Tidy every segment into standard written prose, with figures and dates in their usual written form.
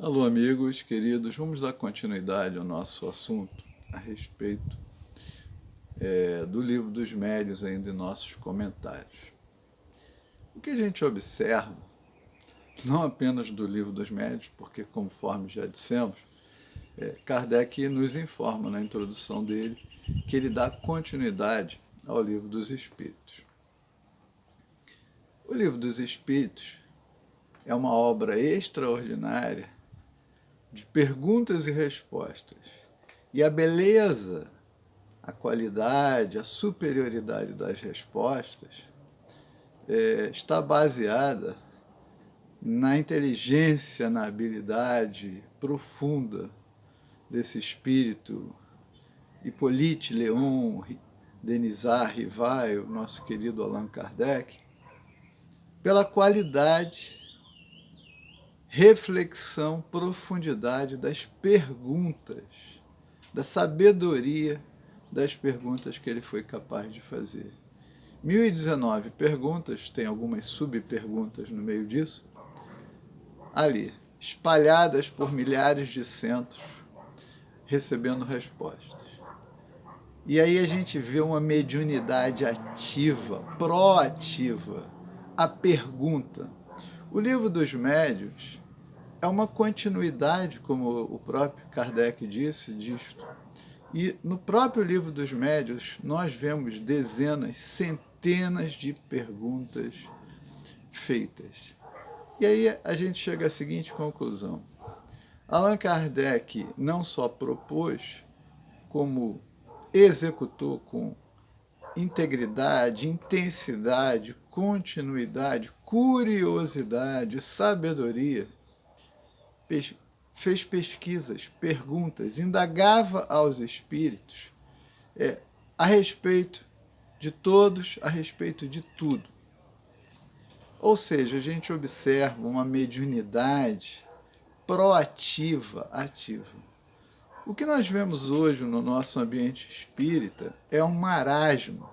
Alô, amigos queridos, vamos dar continuidade ao nosso assunto a respeito do Livro dos Médiuns, ainda em nossos comentários. O que a gente observa, não apenas do Livro dos Médiuns, porque, conforme já dissemos, Kardec nos informa na introdução dele que ele dá continuidade ao Livro dos Espíritos. O Livro dos Espíritos é uma obra extraordinária de perguntas e respostas. E a beleza, a qualidade, a superioridade das respostas está baseada na inteligência, na habilidade profunda desse espírito Hippolyte Léon Denisard Rivail, nosso querido Allan Kardec, pela qualidade, reflexão, profundidade das perguntas, da sabedoria das perguntas que ele foi capaz de fazer. 1019 perguntas, tem algumas subperguntas no meio disso, ali, espalhadas por milhares de centros, recebendo respostas. E aí a gente vê uma mediunidade ativa, proativa, a pergunta. O Livro dos Médiuns é uma continuidade, como o próprio Kardec disse, disto. E no próprio Livro dos Médiuns nós vemos dezenas, centenas de perguntas feitas. E aí a gente chega à seguinte conclusão. Allan Kardec não só propôs, como executou com integridade, intensidade, continuidade, curiosidade, sabedoria, fez pesquisas, perguntas, indagava aos espíritos a respeito de todos, a respeito de tudo. Ou seja, a gente observa uma mediunidade proativa, ativa. O que nós vemos hoje no nosso ambiente espírita é um marasmo,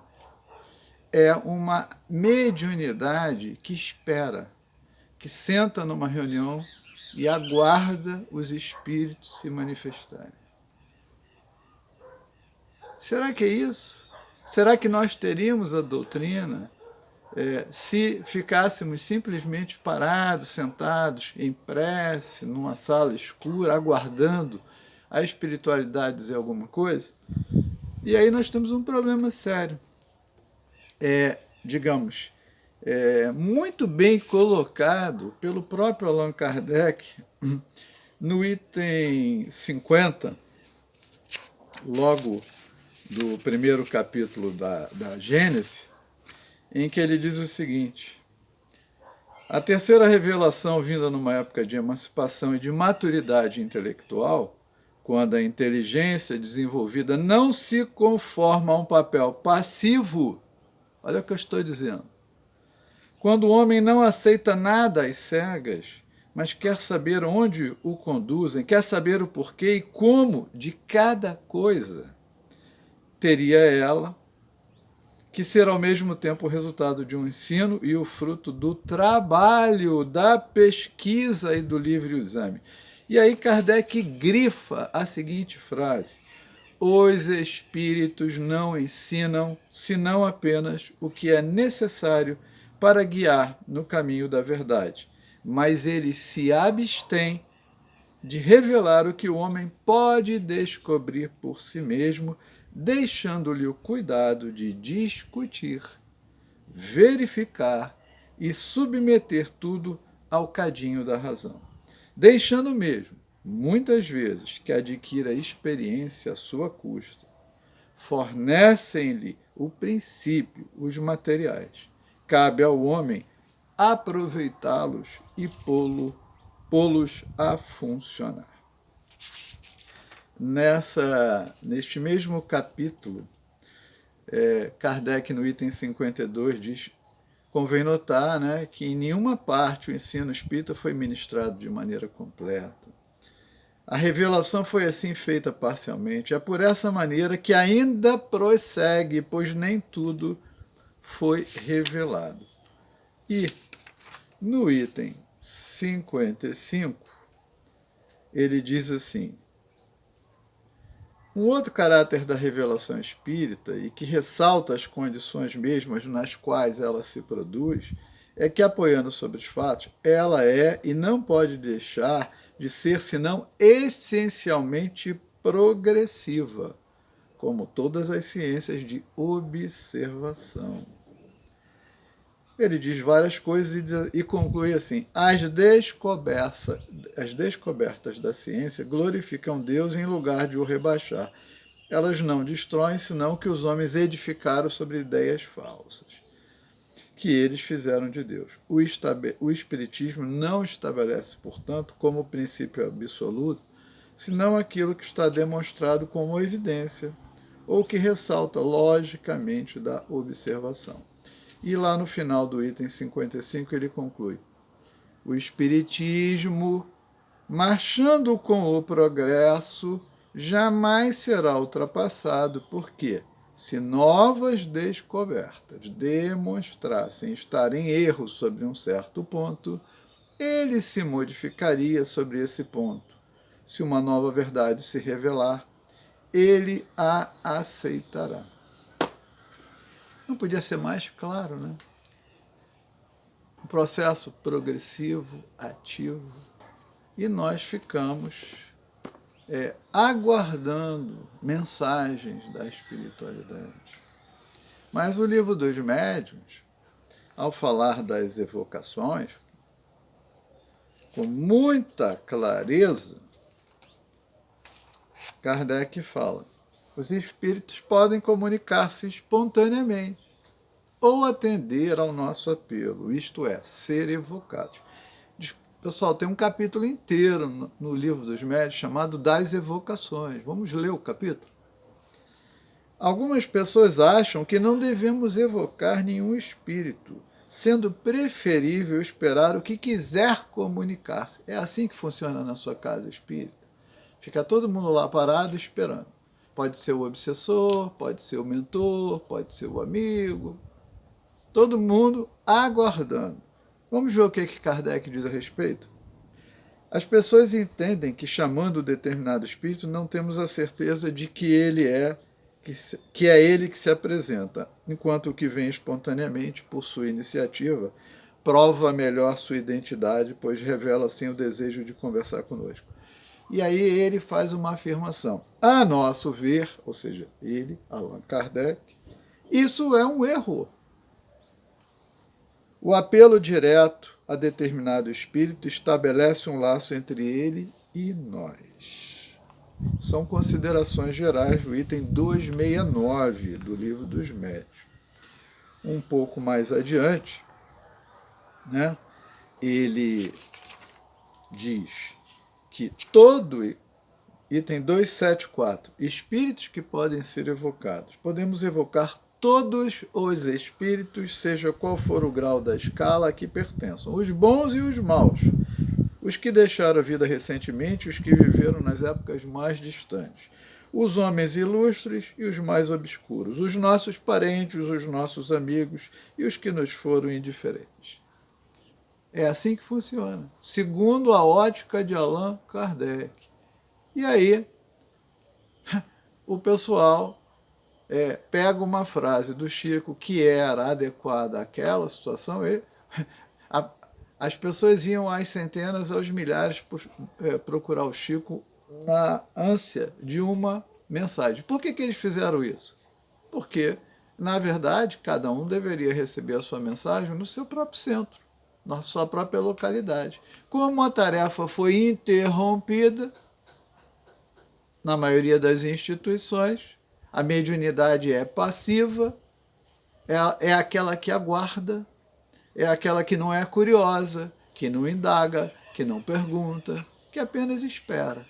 é uma mediunidade que espera, que senta numa reunião e aguarda os espíritos se manifestarem. Será que é isso? Será que nós teríamos a doutrina se ficássemos simplesmente parados, sentados em prece, numa sala escura, aguardando a espiritualidade dizer alguma coisa? E aí nós temos um problema sério. Digamos, muito bem colocado pelo próprio Allan Kardec no item 50, logo do primeiro capítulo da Gênese, em que ele diz o seguinte: a terceira revelação, vinda numa época de emancipação e de maturidade intelectual, quando a inteligência desenvolvida não se conforma a um papel passivo, olha o que eu estou dizendo, quando o homem não aceita nada às cegas, mas quer saber onde o conduzem, quer saber o porquê e como de cada coisa, teria ela que ser ao mesmo tempo o resultado de um ensino e o fruto do trabalho, da pesquisa e do livre exame. E aí Kardec grifa a seguinte frase: os espíritos não ensinam senão apenas o que é necessário para guiar no caminho da verdade, mas eles se abstêm de revelar o que o homem pode descobrir por si mesmo, deixando-lhe o cuidado de discutir, verificar e submeter tudo ao cadinho da razão, deixando mesmo, muitas vezes, que adquira experiência à sua custa. Fornecem-lhe o princípio, os materiais. Cabe ao homem aproveitá-los e pô-los a funcionar. Neste mesmo capítulo, Kardec, no item 52, diz: convém notar, que em nenhuma parte o ensino espírita foi ministrado de maneira completa. A revelação foi assim feita parcialmente. É por essa maneira que ainda prossegue, pois nem tudo foi revelado. E no item 55, ele diz assim: um outro caráter da revelação espírita, e que ressalta as condições mesmas nas quais ela se produz, é que, apoiando sobre os fatos, ela é e não pode deixar de ser senão essencialmente progressiva, como todas as ciências de observação. Ele diz várias coisas e conclui assim: as descobertas da ciência glorificam Deus em lugar de o rebaixar. Elas não destroem, senão que os homens edificaram sobre ideias falsas, que eles fizeram de Deus. O Espiritismo não estabelece, portanto, como princípio absoluto, senão aquilo que está demonstrado como evidência, ou que ressalta logicamente da observação. E lá no final do item 55 ele conclui: o Espiritismo, marchando com o progresso, jamais será ultrapassado, porque, se novas descobertas demonstrassem estar em erro sobre um certo ponto, ele se modificaria sobre esse ponto. Se uma nova verdade se revelar, ele a aceitará. Não podia ser mais claro, né? Um processo progressivo, ativo, e nós ficamos aguardando mensagens da espiritualidade. Mas o Livro dos Médiuns, ao falar das evocações, com muita clareza, Kardec fala: os espíritos podem comunicar-se espontaneamente ou atender ao nosso apelo, isto é, ser evocados. Pessoal, tem um capítulo inteiro no Livro dos Médiuns chamado Das Evocações. Vamos ler o capítulo? Algumas pessoas acham que não devemos evocar nenhum espírito, sendo preferível esperar o que quiser comunicar-se. É assim que funciona na sua casa espírita. Fica todo mundo lá parado esperando. Pode ser o obsessor, pode ser o mentor, pode ser o amigo. Todo mundo aguardando. Vamos ver o que Kardec diz a respeito? As pessoas entendem que, chamando determinado espírito, não temos a certeza de que ele é ele que se apresenta, enquanto o que vem espontaneamente, por sua iniciativa, prova melhor sua identidade, pois revela assim o desejo de conversar conosco. E aí ele faz uma afirmação: a nosso ver, ou seja, ele, Allan Kardec, isso é um erro. O apelo direto a determinado espírito estabelece um laço entre ele e nós. São considerações gerais do item 269 do Livro dos Médiuns. Um pouco mais adiante, né, ele diz que item 274, espíritos que podem ser evocados. Podemos evocar todos os espíritos, seja qual for o grau da escala a que pertençam, os bons e os maus, os que deixaram a vida recentemente, os que viveram nas épocas mais distantes, os homens ilustres e os mais obscuros, os nossos parentes, os nossos amigos e os que nos foram indiferentes. É assim que funciona, segundo a ótica de Allan Kardec. E aí, o pessoal pega uma frase do Chico que era adequada àquela situação, as pessoas iam às centenas, aos milhares procurar o Chico na ânsia de uma mensagem. Por que eles fizeram isso? Porque, na verdade, cada um deveria receber a sua mensagem no seu próprio centro, na sua própria localidade. Como a tarefa foi interrompida, na maioria das instituições, a mediunidade é passiva, é aquela que aguarda, é aquela que não é curiosa, que não indaga, que não pergunta, que apenas espera.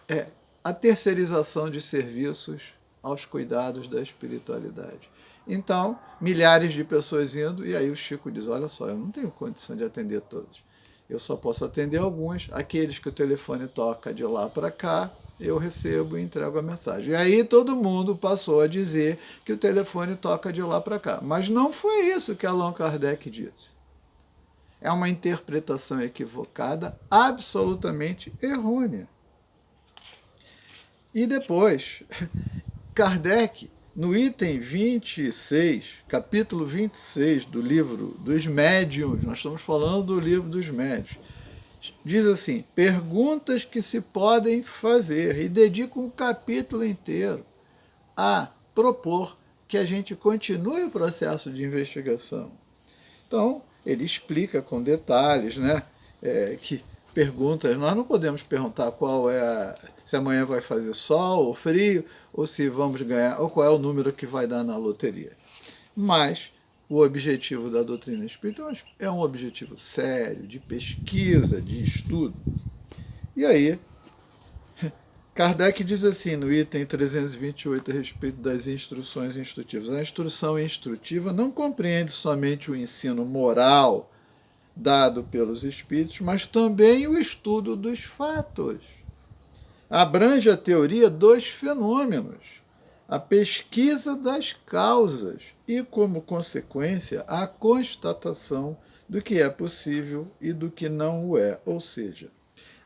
É a terceirização de serviços aos cuidados da espiritualidade. Então, milhares de pessoas indo, e aí o Chico diz: olha só, eu não tenho condição de atender todos. Eu só posso atender alguns, aqueles que o telefone toca de lá para cá, eu recebo e entrego a mensagem. E aí todo mundo passou a dizer que o telefone toca de lá para cá. Mas não foi isso que Allan Kardec disse. é uma interpretação equivocada, absolutamente errônea. E depois, Kardec, no item 26, capítulo 26 do livro dos médiuns, nós estamos falando do livro dos médiuns, diz assim, perguntas que se podem fazer, e dedica um capítulo inteiro a propor que a gente continue o processo de investigação. Então, ele explica com detalhes, né, que perguntas, nós não podemos perguntar se amanhã vai fazer sol ou frio, ou se vamos ganhar, ou qual é o número que vai dar na loteria. Mas o objetivo da doutrina espírita é um objetivo sério, de pesquisa, de estudo. E aí, Kardec diz assim no item 328 a respeito das instruções instrutivas. A instrução instrutiva não compreende somente o ensino moral dado pelos espíritos, mas também o estudo dos fatos. Abrange a teoria dos fenômenos, a pesquisa das causas e, como consequência, a constatação do que é possível e do que não o é, ou seja,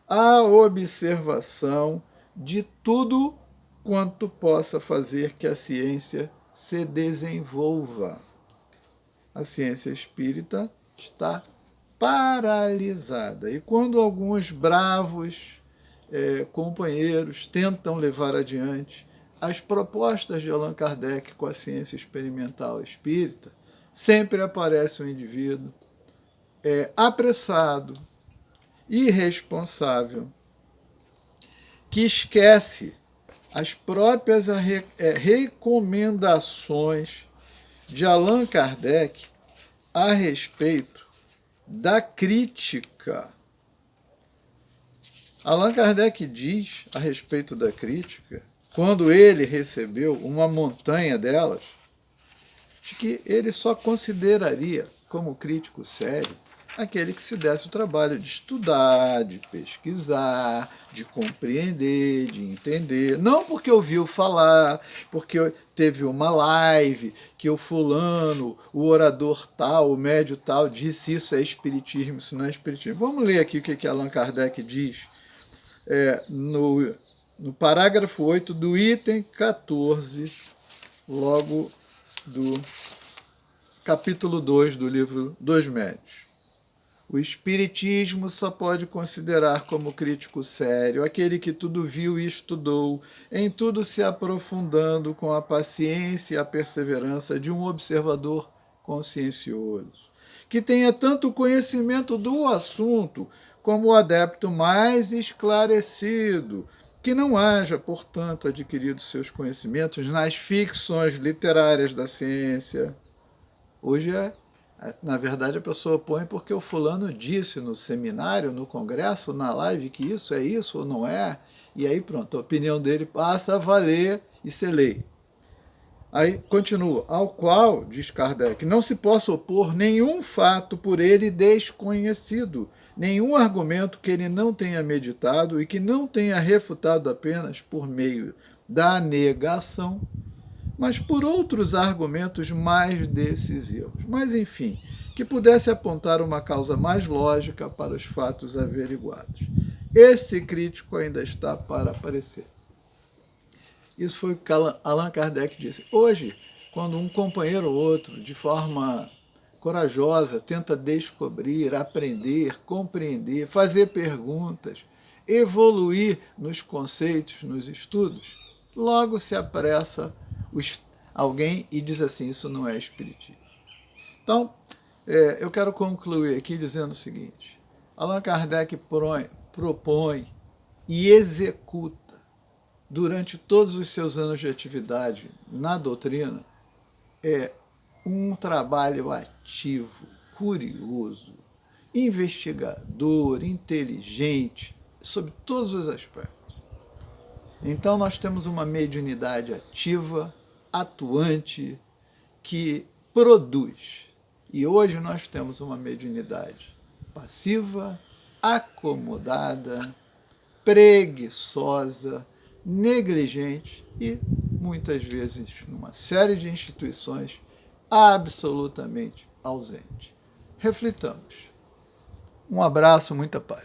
a observação de tudo quanto possa fazer que a ciência se desenvolva. A ciência espírita está paralisada. E quando alguns bravos companheiros tentam levar adiante as propostas de Allan Kardec com a ciência experimental espírita, sempre aparece um indivíduo apressado, irresponsável, que esquece as próprias recomendações de Allan Kardec a respeito da crítica. Allan Kardec diz a respeito da crítica, quando ele recebeu uma montanha delas, de que ele só consideraria como crítico sério aquele que se desse o trabalho de estudar, de pesquisar, de compreender, de entender. Não porque ouviu falar, porque teve uma live, que o fulano, o orador tal, o médio tal, disse isso é espiritismo, isso não é espiritismo. Vamos ler aqui o que Allan Kardec diz no parágrafo 8 do item 14, logo do capítulo 2 do livro dos Médiuns. O espiritismo só pode considerar como crítico sério aquele que tudo viu e estudou, em tudo se aprofundando com a paciência e a perseverança de um observador consciencioso, que tenha tanto conhecimento do assunto como o adepto mais esclarecido, que não haja, portanto, adquirido seus conhecimentos nas ficções literárias da ciência. Hoje na verdade, a pessoa põe porque o fulano disse no seminário, no congresso, na live, que isso é isso ou não é, e aí pronto, a opinião dele passa a valer e ser lei. Aí continua, ao qual, diz Kardec, não se possa opor nenhum fato por ele desconhecido, nenhum argumento que ele não tenha meditado e que não tenha refutado apenas por meio da negação, mas por outros argumentos mais decisivos. Mas, enfim, que pudesse apontar uma causa mais lógica para os fatos averiguados. Esse crítico ainda está para aparecer. Isso foi o que Allan Kardec disse. Hoje, quando um companheiro ou outro, de forma corajosa, tenta descobrir, aprender, compreender, fazer perguntas, evoluir nos conceitos, nos estudos, logo se apressa alguém e diz assim, isso não é espiritismo. Então, eu quero concluir aqui dizendo o seguinte, Allan Kardec propõe e executa durante todos os seus anos de atividade na doutrina um trabalho ativo, curioso, investigador, inteligente, sobre todos os aspectos. Então nós temos uma mediunidade ativa, atuante, que produz. E hoje nós temos uma mediunidade passiva, acomodada, preguiçosa, negligente e, muitas vezes, numa série de instituições, absolutamente ausente. Reflitamos. Um abraço, muita paz.